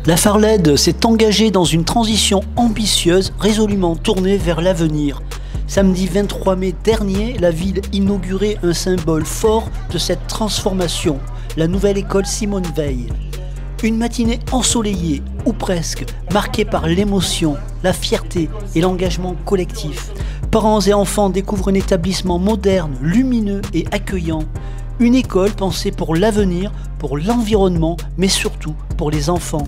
La Farled s'est engagée dans une transition ambitieuse, résolument tournée vers l'avenir. Samedi 23 mai dernier, la ville inaugurait un symbole fort de cette transformation, la nouvelle école Simone Veil. Une matinée ensoleillée, ou presque, marquée par l'émotion, la fierté et l'engagement collectif. Parents et enfants découvrent un établissement moderne, lumineux et accueillant. Une école pensée pour l'avenir, pour l'environnement, mais surtout pour les enfants.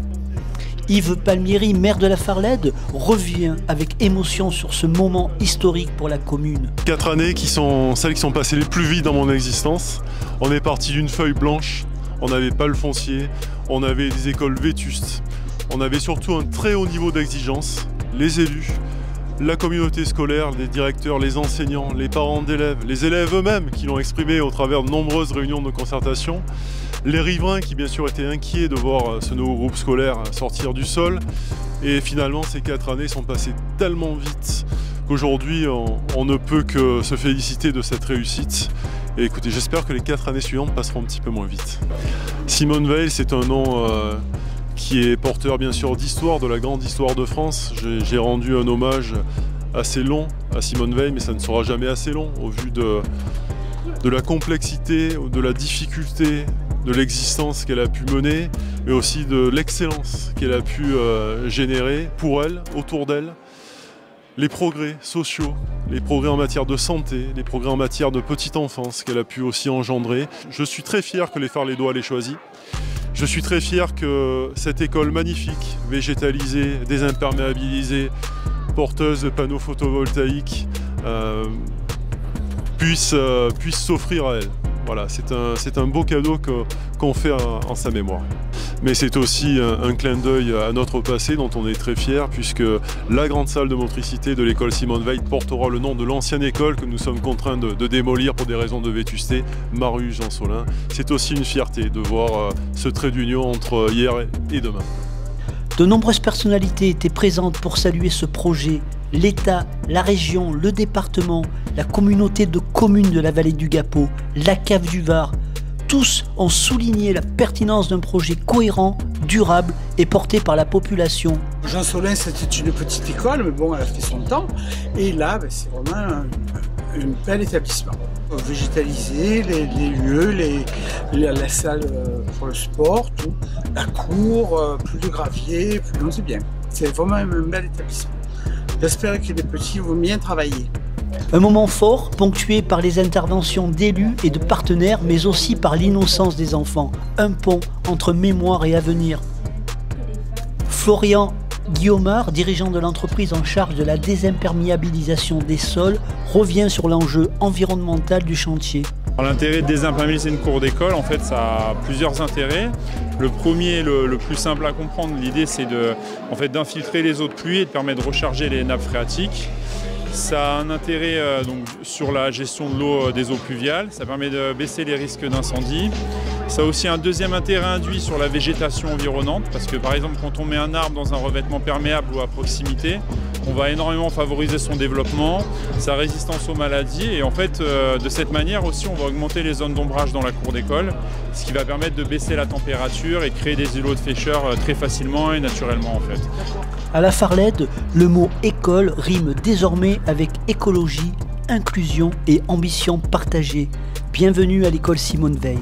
Yves Palmieri, maire de la Farled, revient avec émotion sur ce moment historique pour la commune. 4 années qui sont celles qui sont passées les plus vite dans mon existence. On est parti d'une feuille blanche, on n'avait pas le foncier, on avait des écoles vétustes, on avait surtout un très haut niveau d'exigence. Les élus, la communauté scolaire, les directeurs, les enseignants, les parents d'élèves, les élèves eux-mêmes qui l'ont exprimé au travers de nombreuses réunions de concertation, les riverains qui bien sûr étaient inquiets de voir ce nouveau groupe scolaire sortir du sol. Et finalement ces 4 années sont passées tellement vite qu'aujourd'hui on ne peut que se féliciter de cette réussite. Et écoutez, j'espère que les 4 années suivantes passeront un petit peu moins vite. Simone Veil, c'est un nom qui est porteur bien sûr d'histoire, de la grande histoire de France. J'ai rendu un hommage assez long à Simone Veil, mais ça ne sera jamais assez long au vu de la complexité, de la difficulté de l'existence qu'elle a pu mener, mais aussi de l'excellence qu'elle a pu générer pour elle, autour d'elle. Les progrès sociaux, les progrès en matière de santé, les progrès en matière de petite enfance qu'elle a pu aussi engendrer. Je suis très fier que les Farledois l'aient choisi. Je suis très fier que cette école magnifique, végétalisée, désimperméabilisée, porteuse de panneaux photovoltaïques, puisse s'offrir à elle. Voilà, c'est un beau cadeau qu'on fait en sa mémoire. Mais c'est aussi un clin d'œil à notre passé dont on est très fiers, puisque la grande salle de motricité de l'école Simone Veil portera le nom de l'ancienne école que nous sommes contraints de démolir pour des raisons de vétusté, Maru-Jean-Solin. C'est aussi une fierté de voir ce trait d'union entre hier et demain. De nombreuses personnalités étaient présentes pour saluer ce projet. L'État, la région, le département, la communauté de communes de la vallée du Gapot, la CAF du Var, tous ont souligné la pertinence d'un projet cohérent, durable et porté par la population. Jean-Solin, c'était une petite école, mais bon, elle a fait son temps. Et là, c'est vraiment un bel établissement. Végétaliser les lieux, la salle pour le sport, tout, la cour, plus de gravier, non, c'est bien. C'est vraiment un bel établissement. J'espère que les petits vont bien travailler. Un moment fort, ponctué par les interventions d'élus et de partenaires, mais aussi par l'innocence des enfants. Un pont entre mémoire et avenir. Florian Guillaumard, dirigeant de l'entreprise en charge de la désimperméabilisation des sols, revient sur l'enjeu environnemental du chantier. L'intérêt de désimperméabiliser une cour d'école, en fait, ça a plusieurs intérêts. Le premier, le plus simple à comprendre, l'idée c'est d'infiltrer les eaux de pluie et de permettre de recharger les nappes phréatiques. Ça a un intérêt donc, sur la gestion de l'eau des eaux pluviales, ça permet de baisser les risques d'incendie. Ça a aussi un deuxième intérêt induit sur la végétation environnante, parce que par exemple quand on met un arbre dans un revêtement perméable ou à proximité, on va énormément favoriser son développement, sa résistance aux maladies, et en fait de cette manière aussi on va augmenter les zones d'ombrage dans la cour d'école, ce qui va permettre de baisser la température et créer des îlots de fraîcheur très facilement et naturellement en fait. À la Farled, le mot école rime désormais avec écologie, inclusion et ambition partagée. Bienvenue à l'école Simone Veil.